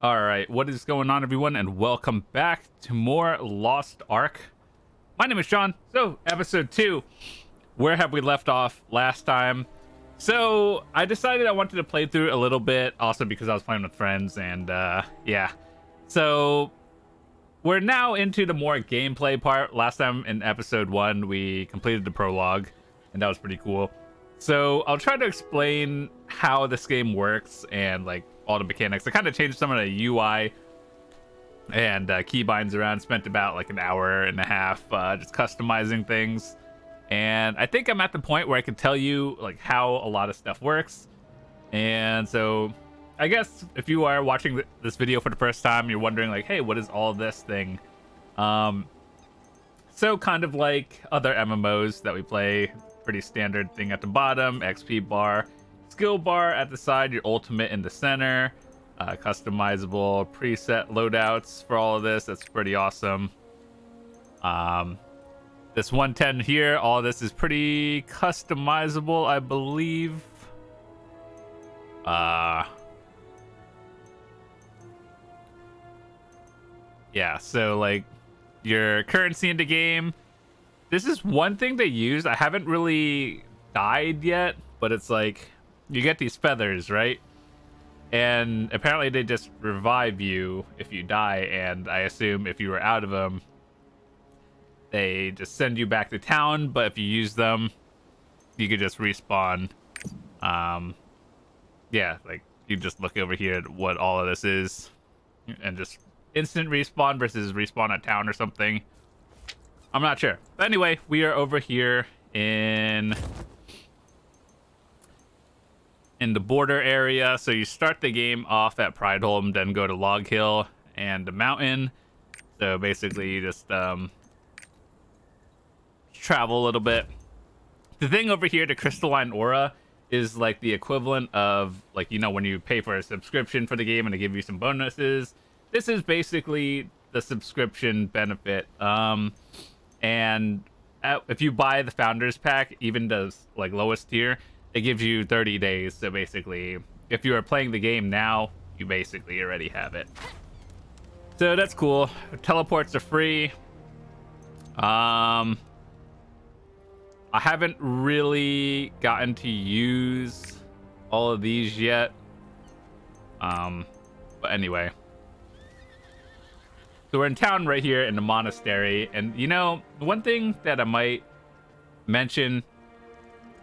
All right, what is going on, everyone, and welcome back to more Lost Ark. My name is Sean. So, episode 2, where have we left off last time? So, I decided I wanted to play through a little bit, also because I was playing with friends, and yeah. So, we're now into the more gameplay part. Last time in episode 1, we completed the prologue, and that was pretty cool. So, I'll try to explain how this game works and, like, all the mechanics. I kind of changed some of the UI and keybinds around. Spent about like an hour and a half just customizing things, and I think I'm at the point where I can tell you like how a lot of stuff works. And so I guess if you are watching this video for the first time, you're wondering like, hey, what is all this thing? So kind of like other MMOs that we play, pretty standard thing at the bottom, XP bar, skill bar at the side, your ultimate in the center, customizable preset loadouts for all of this. That's pretty awesome. This 110 here, all of this is pretty customizable, I believe. Yeah, so like your currency in the game, this is one thing they use. I haven't really died yet, but it's like you get these feathers, right? And apparently they just revive you if you die, and I assume if you were out of them, they just send you back to town, but if you use them, you could just respawn. Yeah, like you just look over here at what all of this is, and just instant respawn versus respawn at town or something. I'm not sure. But anyway, we are over here in the border area. So you start the game off at Prideholm, then go to Log Hill and the mountain. So basically you just travel a little bit. The thing over here, the crystalline aura, is like the equivalent of like, you know, when you pay for a subscription for the game and they give you some bonuses. This is basically the subscription benefit. And if you buy the founders pack, even the like lowest tier, it gives you 30 days. So basically, if you are playing the game now, you basically already have it. So that's cool. Teleports are free. I haven't really gotten to use all of these yet. But anyway. So we're in town right here in the monastery. And, you know, one thing that I might mention...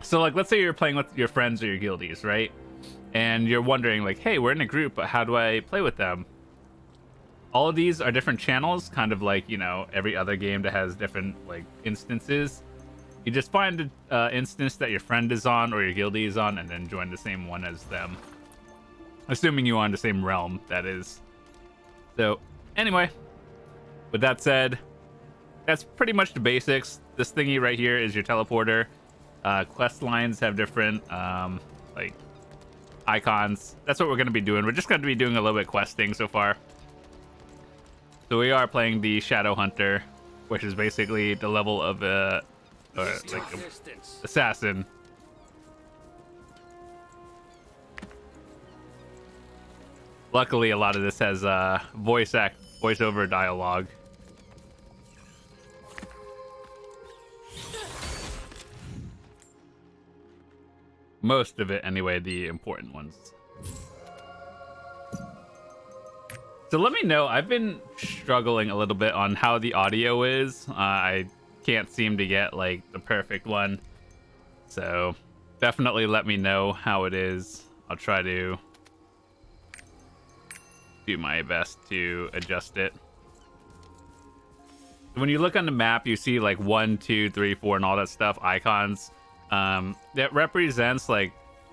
So, like, let's say you're playing with your friends or your guildies, right? And you're wondering, like, hey, we're in a group, but how do I play with them? All of these are different channels, kind of like, you know, every other game that has different, like, instances. You just find the instance that your friend is on or your guildie is on, and then join the same one as them. Assuming you're on the same realm, that is. So, anyway, with that said, that's pretty much the basics. This thingy right here is your teleporter. Quest lines have different like icons. That's what we're going to be doing. We're just going to be doing a little bit questing so far. So we are playing the Shadowhunter, which is basically the level of like a assassin. Luckily, a lot of this has voiceover dialogue. Most of it, anyway, the important ones. So let me know. I've been struggling a little bit on how the audio is. I can't seem to get, like, the perfect one. So definitely let me know how it is. I'll try to do my best to adjust it. When you look on the map, you see, like, 1, 2, 3, 4, and all that stuff, icons. That represents like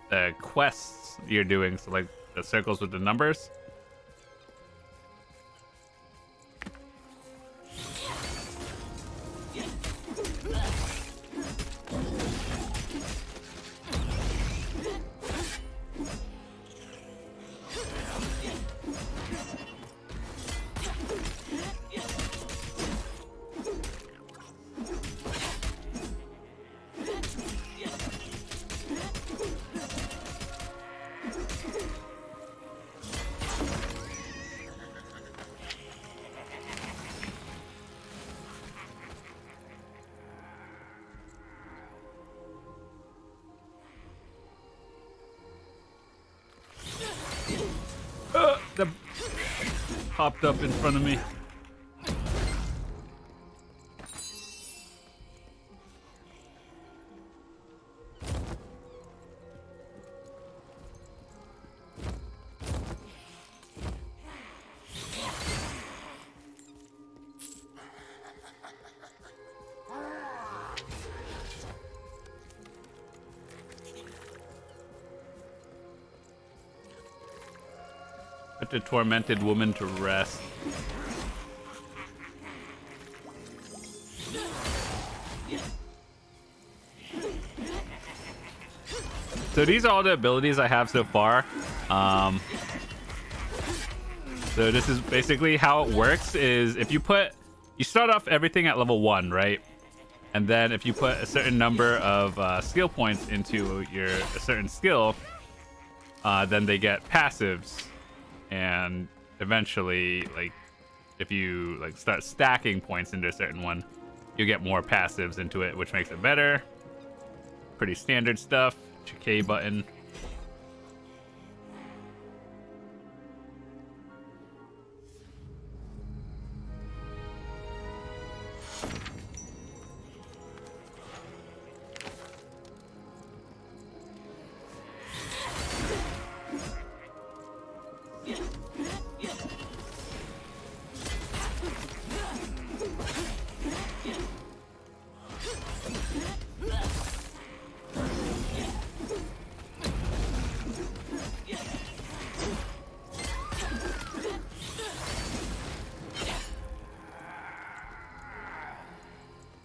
the quests you're doing, so like the circles with the numbers. that popped up in front of me. Put the tormented woman to rest. So these are all the abilities I have so far. So this is basically how it works is if you start off everything at level 1, right? And then if you put a certain number of skill points into a certain skill, then they get passives. And eventually, like, if you like start stacking points into a certain one, you get more passives into it, which makes it better. Pretty standard stuff. K button.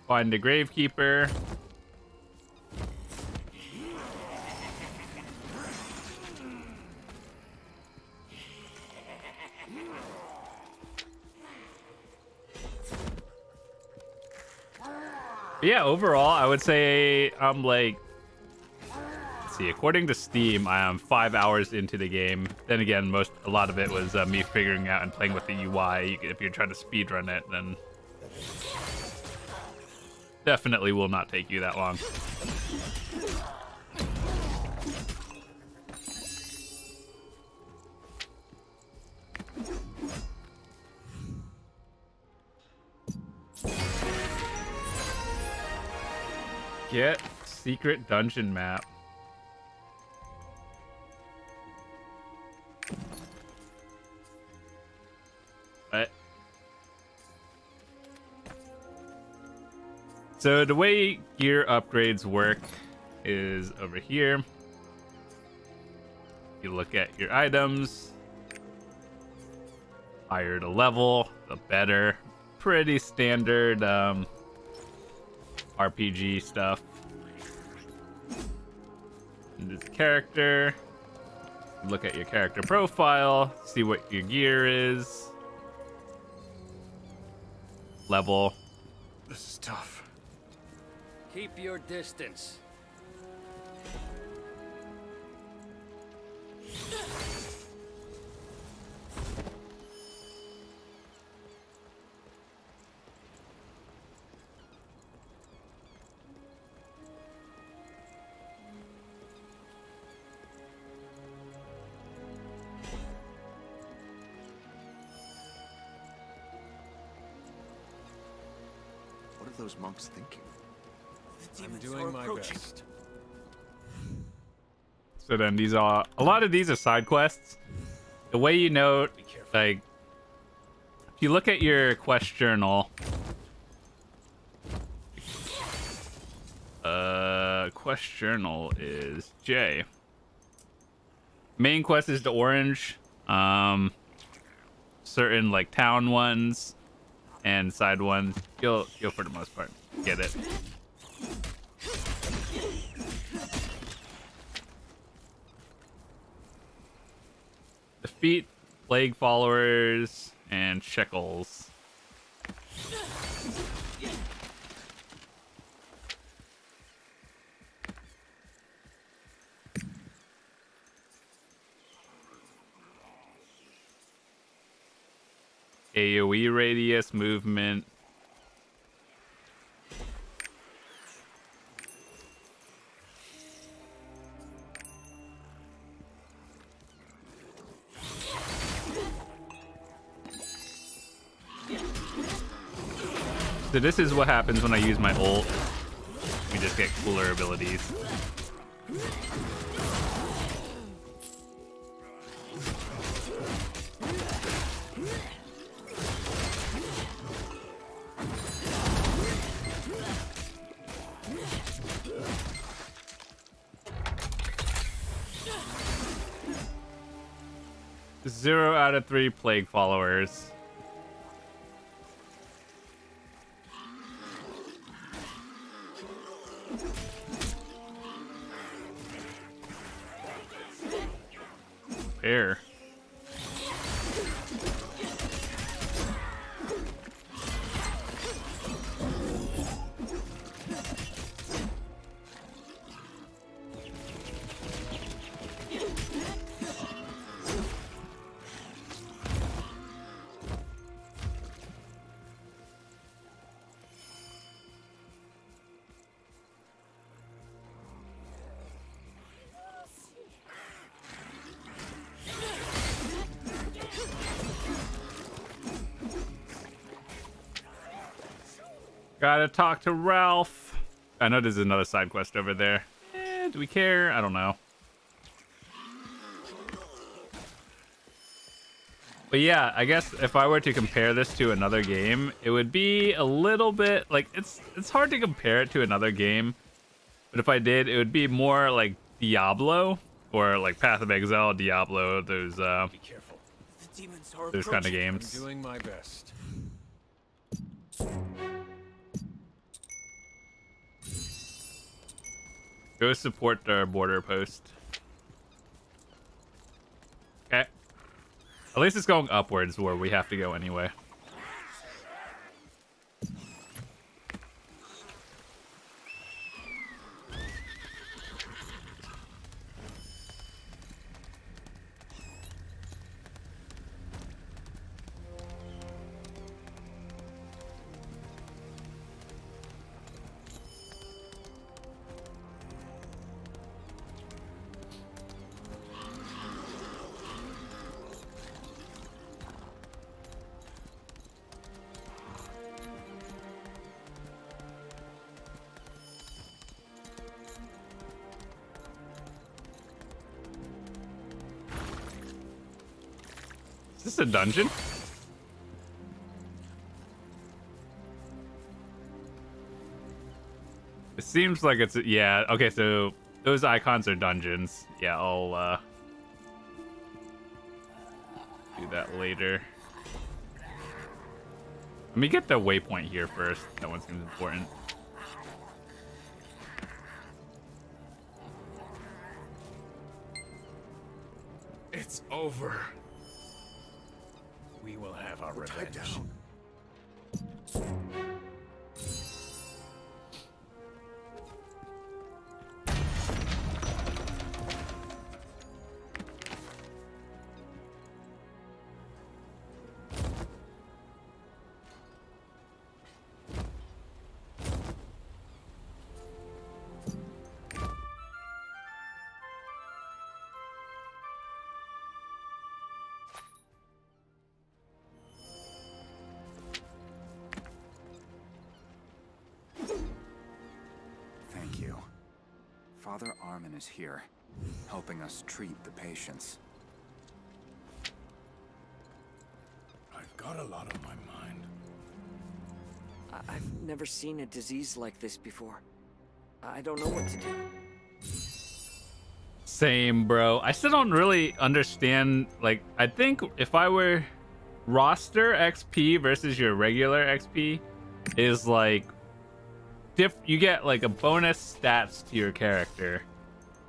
Find the Gravekeeper. But yeah, overall, I would say I'm like, let's see, according to Steam, I am 5 hours into the game. Then again, a lot of it was me figuring out and playing with the UI. If you're trying to speedrun it, then definitely will not take you that long. Get secret dungeon map. What? So the way gear upgrades work is over here. You look at your items. Higher the level, the better. Pretty standard RPG stuff. And this character. Look at your character profile. See what your gear is. Level. This is tough. Keep your distance. What are those monks thinking? I'm doing my best. So then a lot of these are side quests. The way you know, like, if you look at your quest journal, quest journal is J. Main quest is the orange. Certain like town ones and side ones, you'll for the most part get it. Defeat plague followers and shekels. AoE radius movement. So this is what happens when I use my ult. We just get cooler abilities. Zero out of 3 plague followers. Fair. Gotta talk to Ralph. I know there's another side quest over there. Do we care? I don't know. But yeah, I guess if I were to compare this to another game, it would be a little bit like it's hard to compare it to another game. But if I did, it would be more like Diablo or like Path of Exile, Diablo, those Be careful. The demons are those kind of games. I'm doing my best. Go support our border post. Okay. At least it's going upwards where we have to go anyway. Is this a dungeon? It seems like it's yeah. Okay, so those icons are dungeons. Yeah, I'll do that later. Let me get the waypoint here first. That one seems important. It's over. We will have our revenge. Father Armin is here, helping us treat the patients. I've got a lot on my mind. I've never seen a disease like this before. I don't know what to do. Same, bro. I still don't really understand. Like, I think if I were roster XP versus your regular XP is like you get like a bonus stats to your character,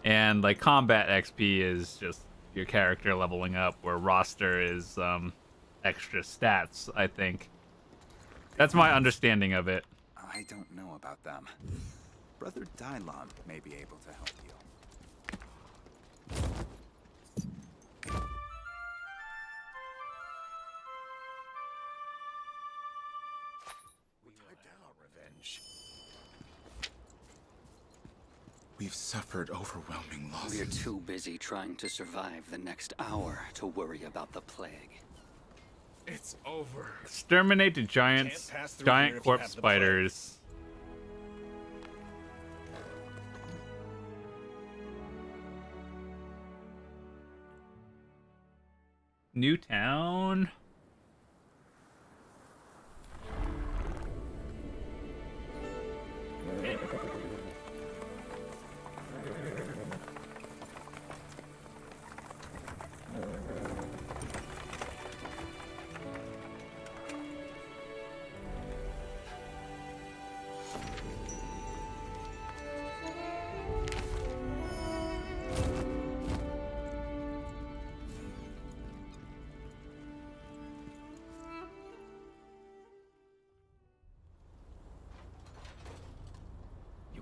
and like combat XP is just your character leveling up, where roster is extra stats. I think that's my understanding of it. I don't know about them. Brother Dylon may be able to help you. We will have our revenge. We've suffered overwhelming losses. We're too busy trying to survive the next hour to worry about the plague. It's over. Exterminate the Can't pass through here giant if you corpse have the plague. spiders. New town.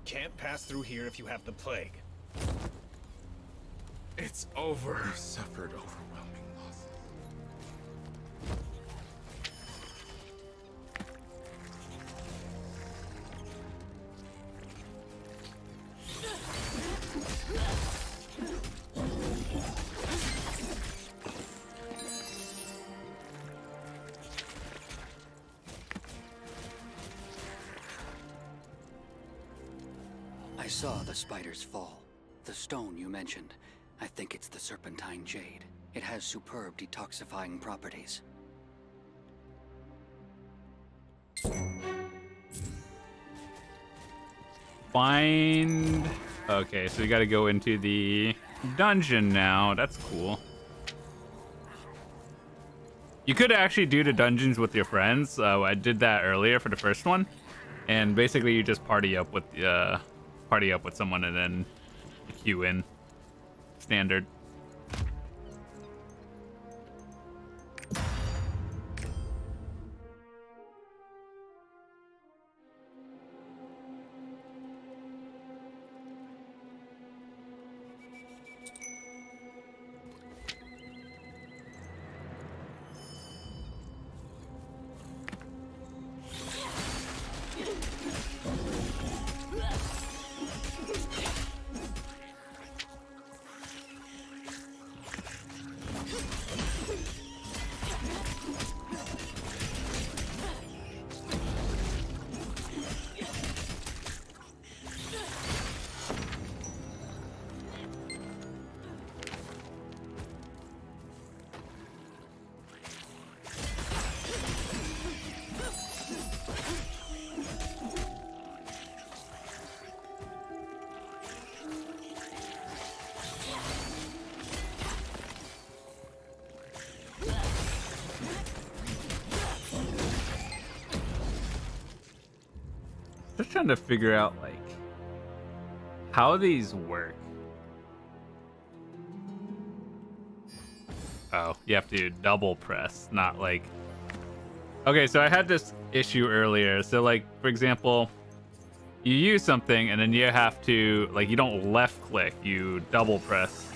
Can't pass through here if you have the plague. It's over. You suffered overwhelming losses. I saw the spiders fall. The stone you mentioned. I think it's the serpentine jade. It has superb detoxifying properties. Find... Okay, so we gotta go into the dungeon now. That's cool. You could actually do the dungeons with your friends. I did that earlier for the first one. And basically you just party up with someone and then queue in. Standard. Just trying to figure out, like, how these work. Oh, you have to double press, not like... Okay, so I had this issue earlier. So, like, for example, you use something and then you have to, like, you don't left click, you double press.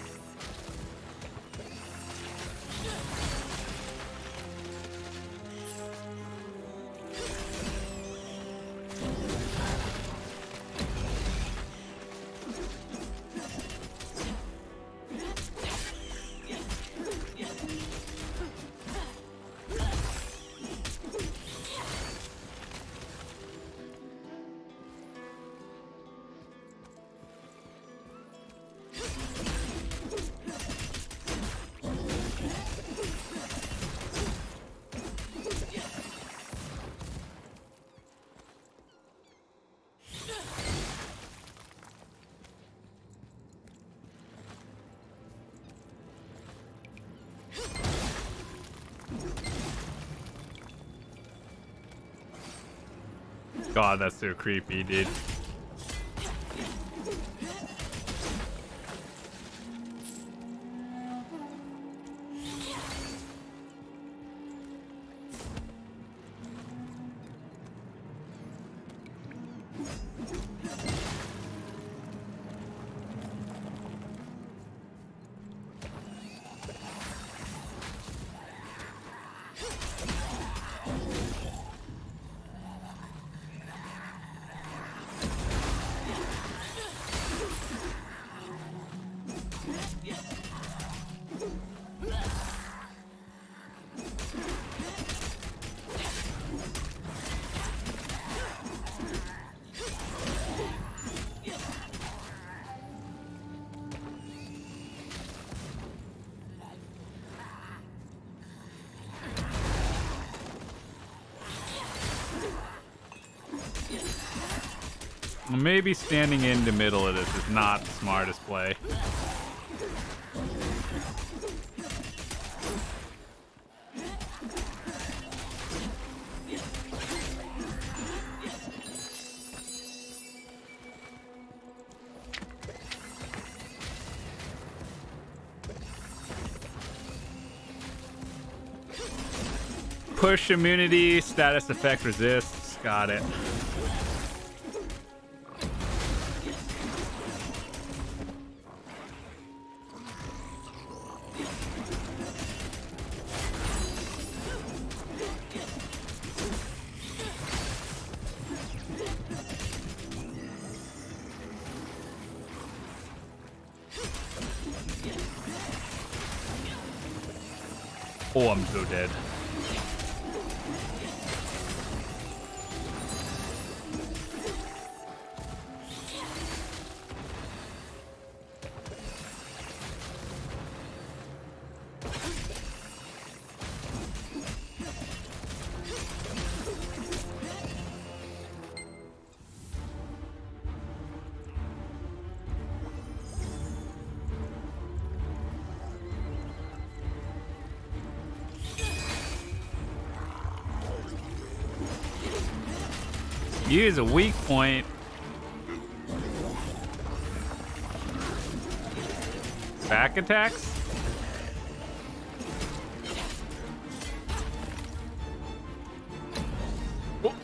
God, that's so creepy, dude. Maybe standing in the middle of this is not the smartest play. Push immunity, status effect resists. Got it. Oh, I'm so dead. Use a weak point. Back attacks? Oh.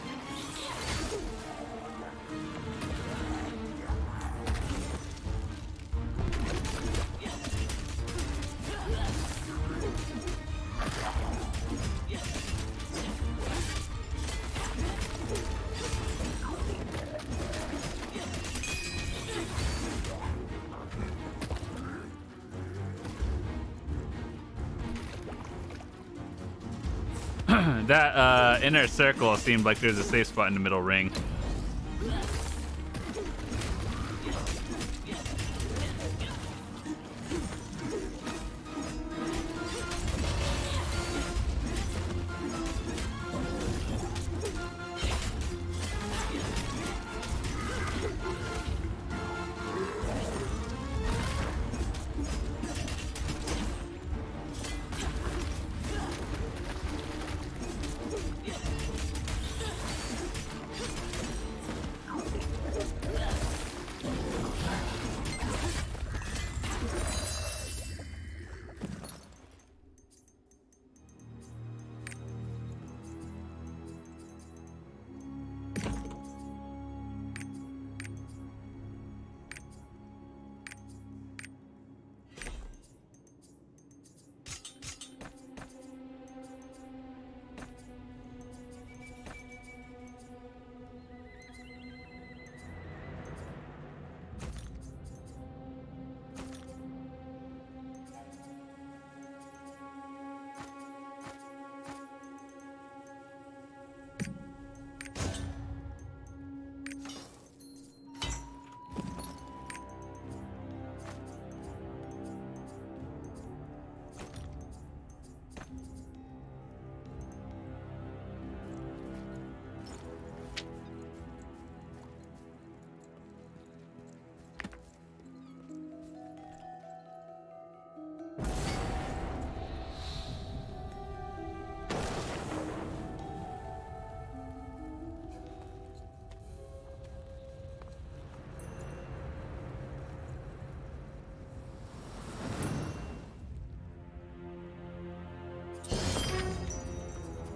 That inner circle seemed like there's a safe spot in the middle ring.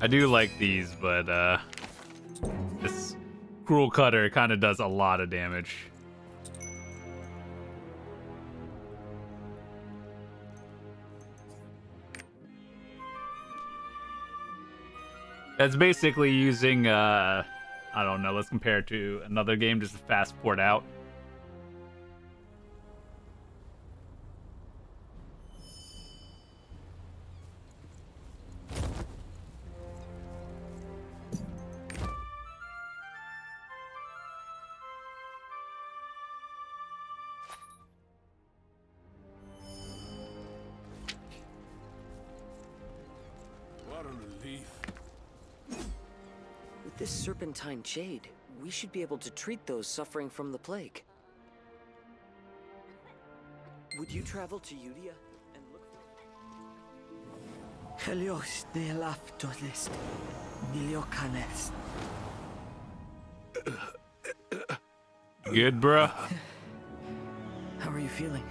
I do like these, but this Cruel Cutter kind of does a lot of damage. That's basically using, I don't know, let's compare it to another game, just a fast port out. With this serpentine jade, we should be able to treat those suffering from the plague. Would you travel to Udia and look for... Helios de laftones, niliocanes. Good, bruh. How are you feeling?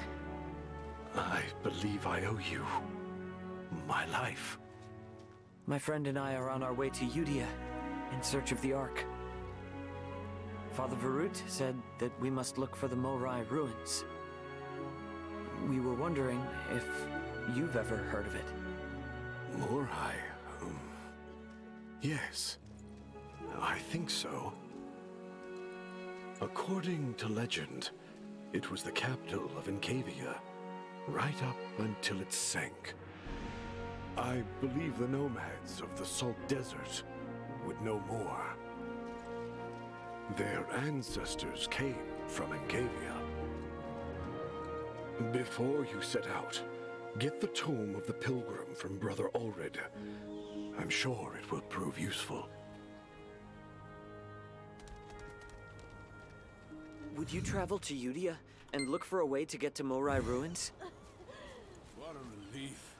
I believe I owe you my life. My friend and I are on our way to Udia in search of the Ark. Father Varut said that we must look for the Morai Ruins. We were wondering if you've ever heard of it. Morai? Yes. I think so. According to legend, it was the capital of Arkesia, right up until it sank. I believe the nomads of the Salt Desert would know more. Their ancestors came from Arkesia. Before you set out, get the Tome of the Pilgrim from Brother Ulrid. I'm sure it will prove useful. Would you travel to Udia and look for a way to get to Morai Ruins? What a relief.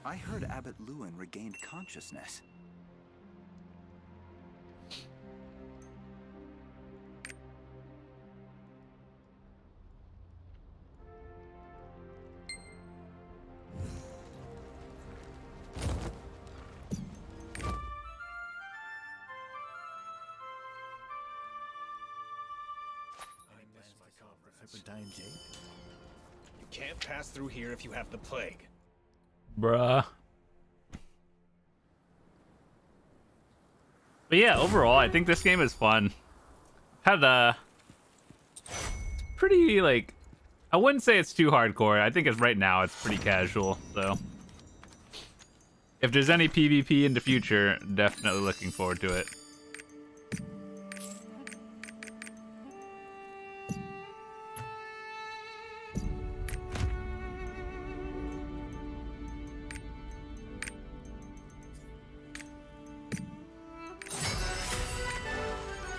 I heard Abbot Lewin regained consciousness. You can't pass through here if you have the plague. Bruh. But yeah, overall, I think this game is fun. Had a pretty, like, I wouldn't say it's too hardcore. I think right now it's pretty casual, so. If there's any PvP in the future, definitely looking forward to it.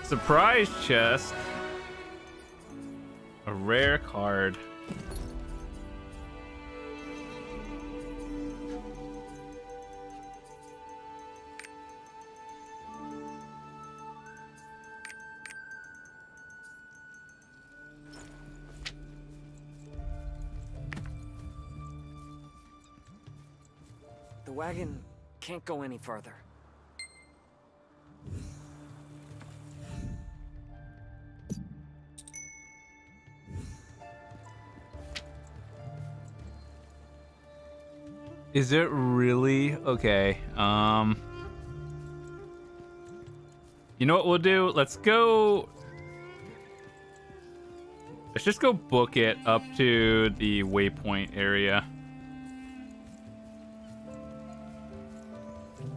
Surprise chest. A rare card. The wagon can't go any farther. Is it really? Okay. You know what we'll do? Let's just go book it up to the waypoint area.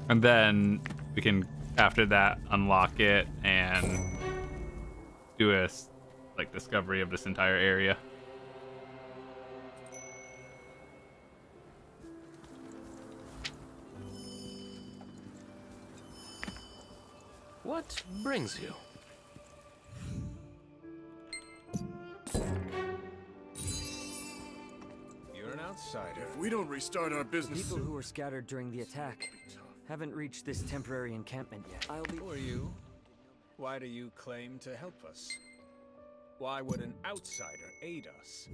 And then we can, after that, unlock it and do a, like, discovery of this entire area. What brings you? You're an outsider. If we don't restart our business People who were scattered during the attack haven't reached this temporary encampment yet. Who are you? Why do you claim to help us? Why would an outsider aid us?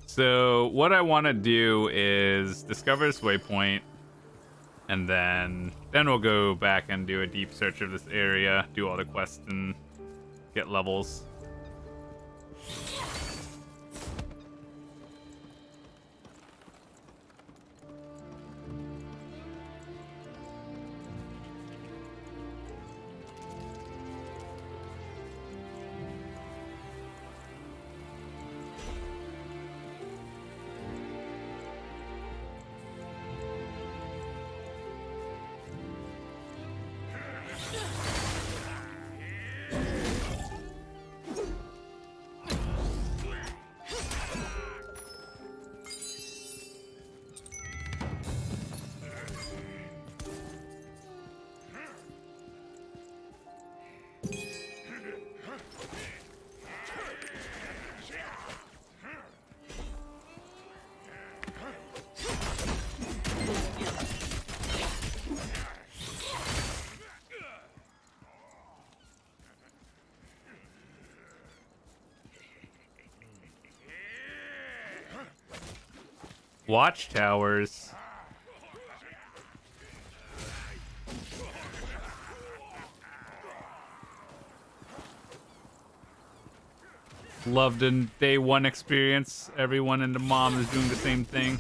So what I want to do is discover this waypoint, and then we'll go back and do a deep search of this area, do all the quests, and get levels. Watchtowers. Loved in day one experience. Everyone in the mom is doing the same thing.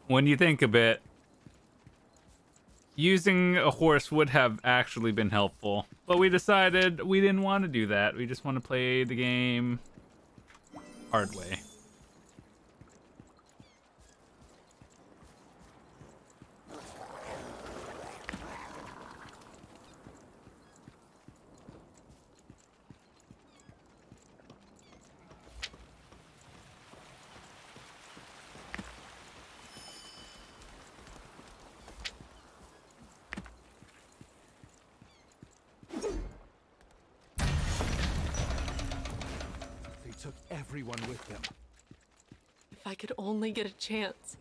When you think of it, using a horse would have actually been helpful, but we decided we didn't want to do that. We just want to play the game hard way. Everyone with them. If I could only get a chance.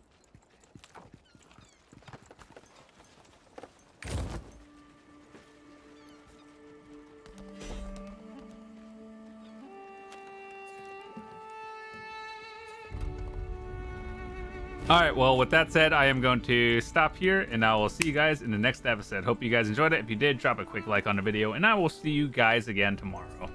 Alright, well, with that said, I am going to stop here, and I will see you guys in the next episode. Hope you guys enjoyed it. If you did, drop a quick like on the video, and I will see you guys again tomorrow.